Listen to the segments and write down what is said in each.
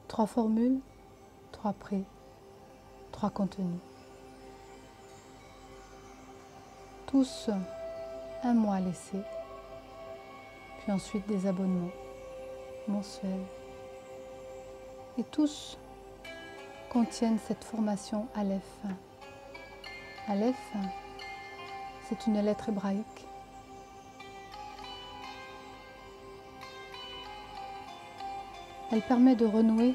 3 formules, 3 prix, 3 contenus. Tous un mois à laisser, puis ensuite des abonnements mensuels. Et tous contiennent cette formation Aleph. Aleph, c'est une lettre hébraïque. Elle permet de renouer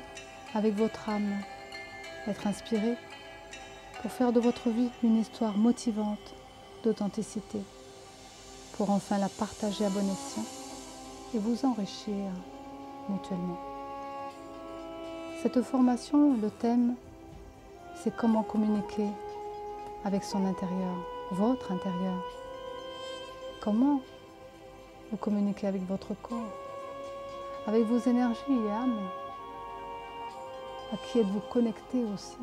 avec votre âme, d'être inspiré pour faire de votre vie une histoire motivante d'authenticité, pour enfin la partager à bon escient et vous enrichir mutuellement. Cette formation, le thème, c'est comment communiquer avec son intérieur, votre intérieur. Comment vous communiquez avec votre corps, avec vos énergies et âmes. À qui êtes-vous connecté aussi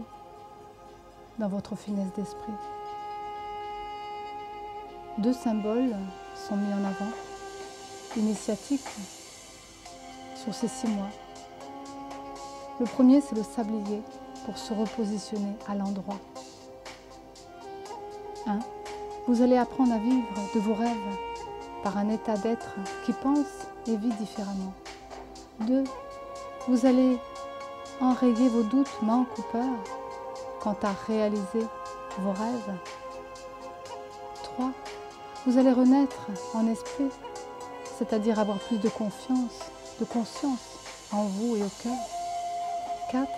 dans votre finesse d'esprit. 2 symboles sont mis en avant, initiatiques, sur ces 6 mois. Le premier, c'est le sablier pour se repositionner à l'endroit. 1. Vous allez apprendre à vivre de vos rêves par un état d'être qui pense et vit différemment. 2. Vous allez enrayer vos doutes, manques ou peurs quant à réaliser vos rêves. 3. Vous allez renaître en esprit, c'est-à-dire avoir plus de confiance, de conscience en vous et au cœur. 4.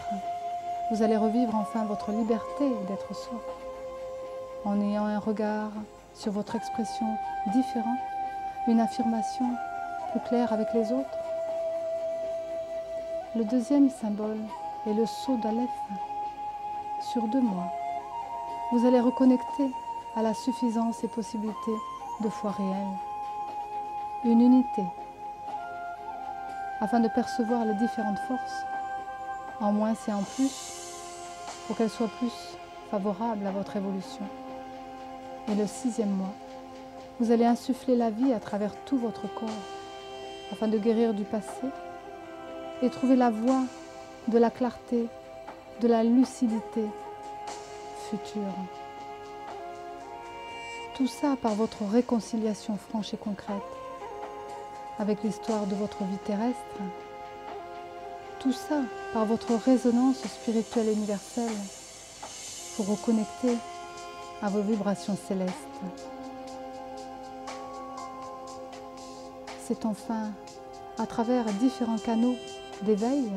Vous allez revivre enfin votre liberté d'être soi, en ayant un regard sur votre expression différent, une affirmation plus claire avec les autres. Le deuxième symbole est le saut d'Aleph. Sur 2 mois, vous allez reconnecter à la suffisance et possibilité de foi réelle, une unité, afin de percevoir les différentes forces, en moins et en plus, pour qu'elles soient plus favorables à votre évolution. Et le 6e mois, vous allez insuffler la vie à travers tout votre corps, afin de guérir du passé et trouver la voie de la clarté, de la lucidité future. Tout ça par votre réconciliation franche et concrète avec l'histoire de votre vie terrestre. Tout ça par votre résonance spirituelle universelle pour reconnecter à vos vibrations célestes. C'est enfin à travers différents canaux d'éveil,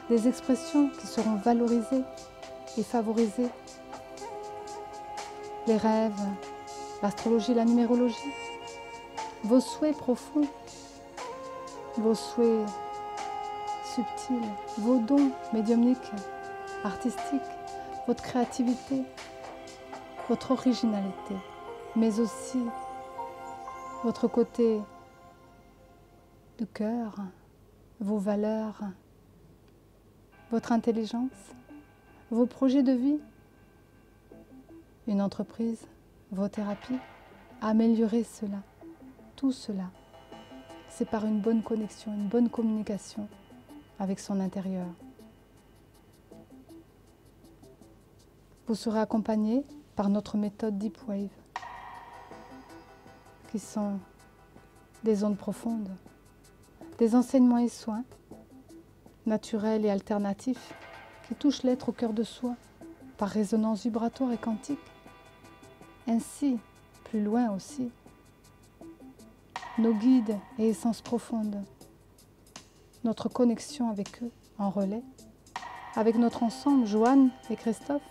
des expressions qui seront valorisées et favorisées. Les rêves, l'astrologie, la numérologie, vos souhaits profonds, vos souhaits subtils, vos dons médiumniques, artistiques, votre créativité, votre originalité, mais aussi votre côté de cœur, vos valeurs, votre intelligence, vos projets de vie, une entreprise, vos thérapies, améliorer cela, tout cela, c'est par une bonne connexion, une bonne communication avec son intérieur. Vous serez accompagné par notre méthode Deep Wave, qui sont des ondes profondes, des enseignements et soins naturels et alternatifs qui touchent l'être au cœur de soi par résonance vibratoire et quantique. Ainsi, plus loin aussi, nos guides et essences profondes, notre connexion avec eux en relais, avec notre ensemble, Joanne et Christophe,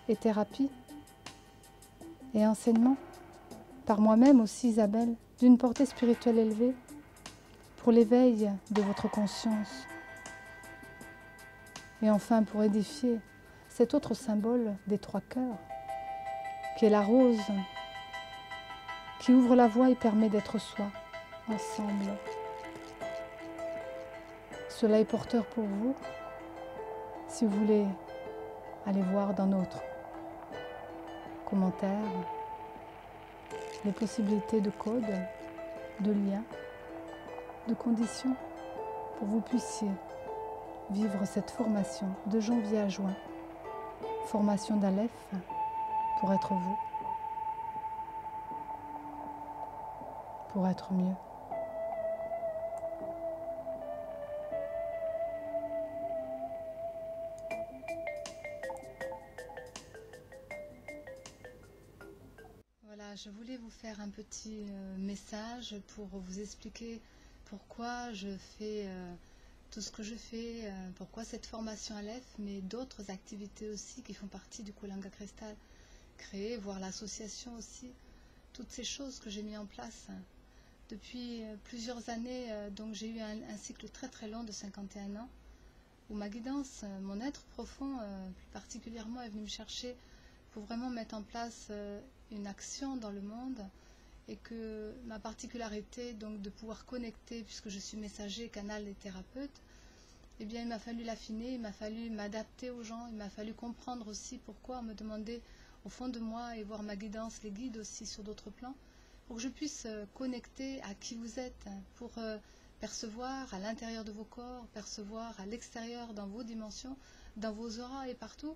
et thérapie et enseignement, par moi-même aussi Isabelle, d'une portée spirituelle élevée, pour l'éveil de votre conscience. Et enfin pour édifier cet autre symbole des 3 cœurs, qui est la rose, qui ouvre la voie et permet d'être soi, ensemble. Cela est porteur pour vous, si vous voulez aller voir dans notre commentaires les possibilités de code, de liens, de conditions pour que vous puissiez vivre cette formation de janvier à juin. Formation d'Aleph pour être vous, pour être mieux. Voilà, je voulais vous faire un petit message pour vous expliquer pourquoi je fais tout ce que je fais, pourquoi cette formation Aleph, mais d'autres activités aussi qui font partie du Kulanga Cristal, créer, voir l'association aussi, toutes ces choses que j'ai mis en place depuis plusieurs années. Donc j'ai eu un cycle très très long de 51 ans, où ma guidance, mon être profond plus particulièrement, est venu me chercher pour vraiment mettre en place une action dans le monde, et que ma particularité donc de pouvoir connecter, puisque je suis messager, canal et thérapeute, eh bien il m'a fallu l'affiner, il m'a fallu m'adapter aux gens, il m'a fallu comprendre aussi pourquoi on me demandait au fond de moi et voir ma guidance, les guides aussi sur d'autres plans, pour que je puisse connecter à qui vous êtes, pour percevoir à l'intérieur de vos corps, percevoir à l'extérieur dans vos dimensions, dans vos auras et partout,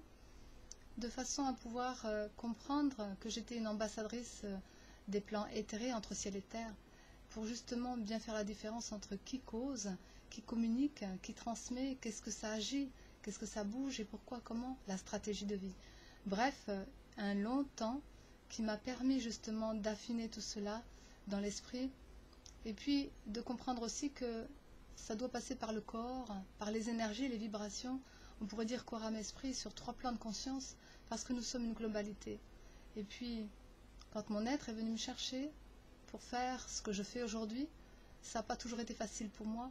de façon à pouvoir comprendre que j'étais une ambassadrice des plans éthérés entre ciel et terre, pour justement bien faire la différence entre qui cause, qui communique, qui transmet, qu'est-ce que ça agit, qu'est-ce que ça bouge et pourquoi, comment, la stratégie de vie. Bref, un long temps qui m'a permis justement d'affiner tout cela dans l'esprit, et puis de comprendre aussi que ça doit passer par le corps, par les énergies, les vibrations, on pourrait dire corps, âme, esprit, sur 3 plans de conscience, parce que nous sommes une globalité. Et puis, quand mon être est venu me chercher pour faire ce que je fais aujourd'hui, ça n'a pas toujours été facile pour moi.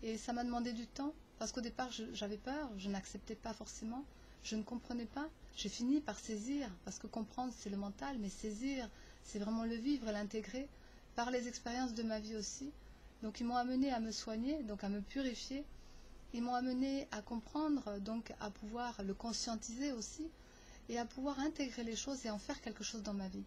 Et ça m'a demandé du temps, parce qu'au départ, j'avais peur, je n'acceptais pas forcément, je ne comprenais pas. J'ai fini par saisir, parce que comprendre, c'est le mental, mais saisir, c'est vraiment le vivre et l'intégrer par les expériences de ma vie aussi. Donc, ils m'ont amené à me soigner, donc à me purifier. Ils m'ont amené à comprendre, donc à pouvoir le conscientiser aussi, et à pouvoir intégrer les choses et en faire quelque chose dans ma vie.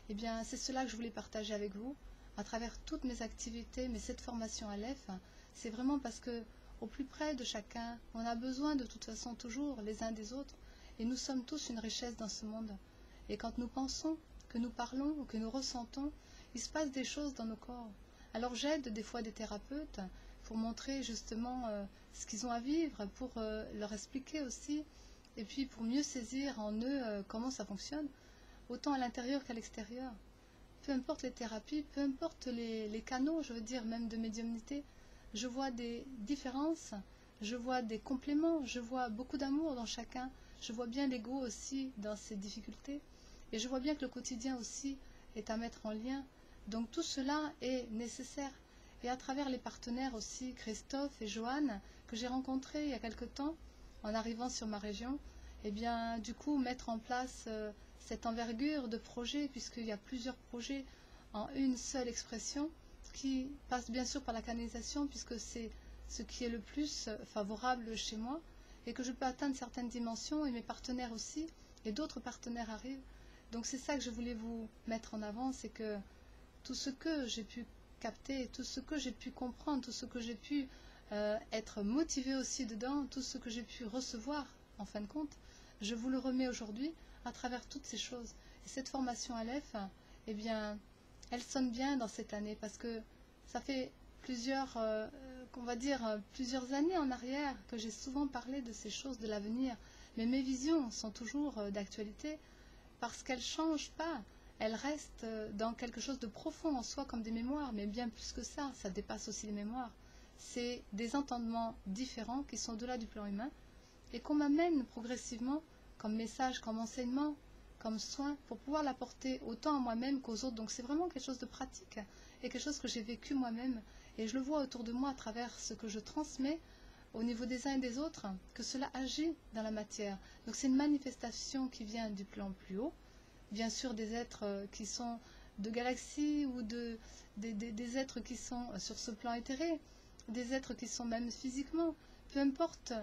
Eh bien, c'est cela que je voulais partager avec vous, à travers toutes mes activités, mais cette formation Aleph, c'est vraiment parce que, au plus près de chacun, on a besoin de toute façon toujours les uns des autres, et nous sommes tous une richesse dans ce monde. Et quand nous pensons, que nous parlons ou que nous ressentons, il se passe des choses dans nos corps. Alors j'aide des fois des thérapeutes pour montrer justement ce qu'ils ont à vivre, pour leur expliquer aussi, et puis pour mieux saisir en eux comment ça fonctionne, autant à l'intérieur qu'à l'extérieur. Peu importe les thérapies, peu importe les canaux, je veux dire même de médiumnité, je vois des différences, je vois des compléments, je vois beaucoup d'amour dans chacun, je vois bien l'ego aussi dans ses difficultés, et je vois bien que le quotidien aussi est à mettre en lien. Donc tout cela est nécessaire. Et à travers les partenaires aussi, Christophe et Joanne, que j'ai rencontrés il y a quelque temps, en arrivant sur ma région, et bien du coup mettre en place cette envergure de projet, puisqu'il y a plusieurs projets en une seule expression, qui passe bien sûr par la canalisation, puisque c'est ce qui est le plus favorable chez moi, et que je peux atteindre certaines dimensions, et mes partenaires aussi, et d'autres partenaires arrivent. Donc c'est ça que je voulais vous mettre en avant, c'est que tout ce que j'ai pu capter, tout ce que j'ai pu comprendre, tout ce que j'ai pu être motivé aussi dedans, tout ce que j'ai pu recevoir en fin de compte, je vous le remets aujourd'hui à travers toutes ces choses. Et cette formation Aleph, eh bien, elle sonne bien dans cette année, parce que ça fait plusieurs, on va dire, plusieurs années en arrière que j'ai souvent parlé de ces choses de l'avenir, mais mes visions sont toujours d'actualité, parce qu'elles ne changent pas. Elles restent dans quelque chose de profond en soi, comme des mémoires, mais bien plus que ça, ça dépasse aussi les mémoires. C'est des entendements différents qui sont au-delà du plan humain, et qu'on m'amène progressivement comme message, comme enseignement, comme soin, pour pouvoir l'apporter autant à moi-même qu'aux autres. Donc c'est vraiment quelque chose de pratique, et quelque chose que j'ai vécu moi-même, et je le vois autour de moi à travers ce que je transmets au niveau des uns et des autres, que cela agit dans la matière. Donc c'est une manifestation qui vient du plan plus haut, bien sûr des êtres qui sont de galaxies, ou des êtres qui sont sur ce plan éthéré, des êtres qui sont même physiquement, peu importe.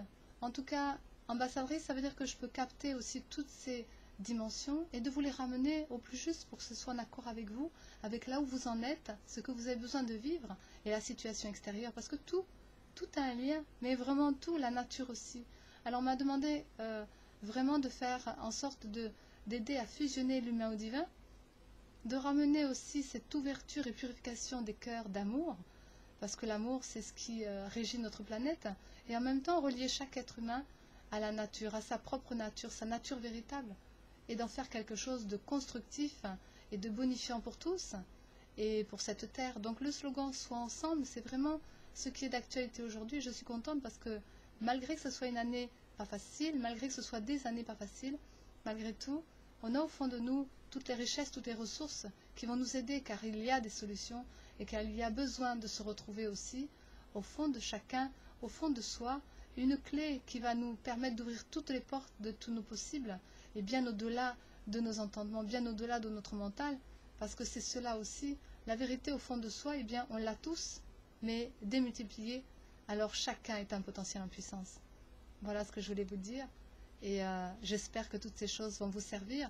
En tout cas, ambassadrice, ça veut dire que je peux capter aussi toutes ces dimensions et de vous les ramener au plus juste pour que ce soit en accord avec vous, avec là où vous en êtes, ce que vous avez besoin de vivre et la situation extérieure, parce que tout tout a un lien, mais vraiment tout, la nature aussi. Alors on m'a demandé vraiment de faire en sorte d'aider à fusionner l'humain au divin, de ramener aussi cette ouverture et purification des cœurs d'amour, parce que l'amour c'est ce qui régit notre planète, et en même temps relier chaque être humain à la nature, à sa propre nature, sa nature véritable, et d'en faire quelque chose de constructif et de bonifiant pour tous et pour cette terre. Donc le slogan Sois ensemble, c'est vraiment ce qui est d'actualité aujourd'hui. Je suis contente parce que malgré que ce soit une année pas facile, malgré que ce soit des années pas faciles, malgré tout, on a au fond de nous toutes les richesses, toutes les ressources qui vont nous aider, car il y a des solutions et qu'il y a besoin de se retrouver aussi au fond de chacun, au fond de soi, une clé qui va nous permettre d'ouvrir toutes les portes de tous nos possibles et bien au-delà de nos entendements, bien au-delà de notre mental, parce que c'est cela aussi, la vérité au fond de soi, eh bien on l'a tous, mais démultipliée, alors chacun est un potentiel en puissance. Voilà ce que je voulais vous dire, et j'espère que toutes ces choses vont vous servir.